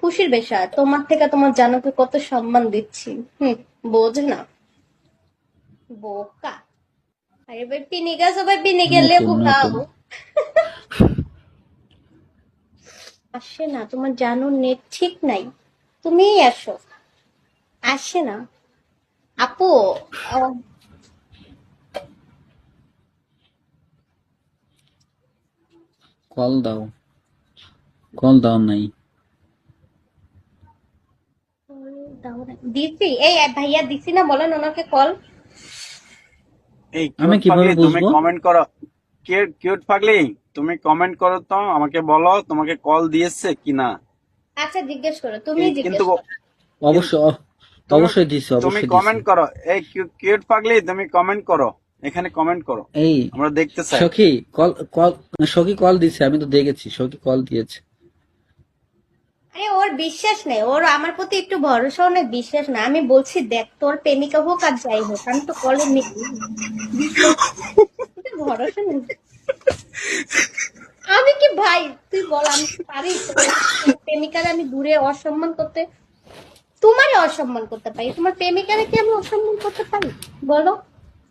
খুশির বিষয়, তোমার থেকে তোমার জানুকে কত সম্মান দিচ্ছি। বোঝে না, বোকা। আরে ভাই পিনিগা, সবাই পিনিগা নতুন লেবু খাও। নতুন আসে না, তোমার জানুর নেট ঠিক নাই, তুমিই আসো। আসে না আপু। আহ, কল দাও, কল দাও নাই। দাও না। দিছি, এই ভাইয়া দিছি না, বলেন ওনাকে কল। এই আমি কিউট পাগলি, কিভাবে তুমি বুঝবো? কমেন্ট করো। কিউট কিউট পাগলি, তুমি কমেন্ট করো তো, আমাকে বলো তোমাকে কল দিয়েছে কিনা। আচ্ছা জিজ্ঞেস করো, তুমি কিন্তু জিজ্ঞেস করো। কিন- অবশ্যই তুমি অবশ্যই দিছি, তুমি অবশ্যই দিছি। কমেন্ট করো। এই কিউট পাগলি, তুমি কমেন্ট করো, এখানে কমেন্ট করো, এই আমরা দেখতে চাই। সখী কল কল সখী কল দিছে, আমি তো দেখেছি সখী কল দিয়েছে। আরে ওর বিশ্বাস নেই, ওর আমার প্রতি একটু ভরসাও নেই, বিশ্বাস না। আমি বলছি দেখ, তোর প্রেমিকা হোক আর যাই হোক, আমি তো কলে নেই, বিশ্বাস একটু ভরসা নেই। আমি কি ভাই, তুই বল, আমি কি পারি তোর প্রেমিকারে আমি দূরে অসম্মান করতে? তোমারে অসম্মান করতে পারি, তোমার প্রেমিকারে কি আমি অসম্মান করতে পারি? বলো,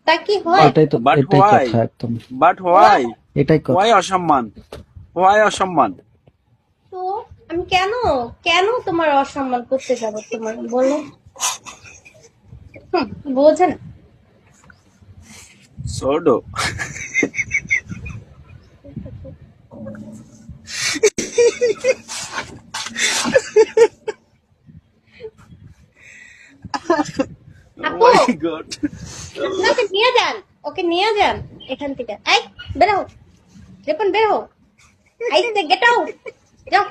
তা কি হয়? এটাই তো, বাট এটাই হোয়াই, কথা একদম, বাট What? হোয়াই, এটাই কথা। হোয়াই অসম্মান, হোয়াই অসম্মান। তো আমি কেন, কেন তোমার অসম্মান করতে যাবো তোমার, বলো। বোঝে না। সোডো। আপু, মাই গড। আপনি ওকে নিয়ে যান, ওকে নিয়ে যান এখান থেকে। এই বেরো, রিপন বের হো, আইসে গেট আউট, যাও।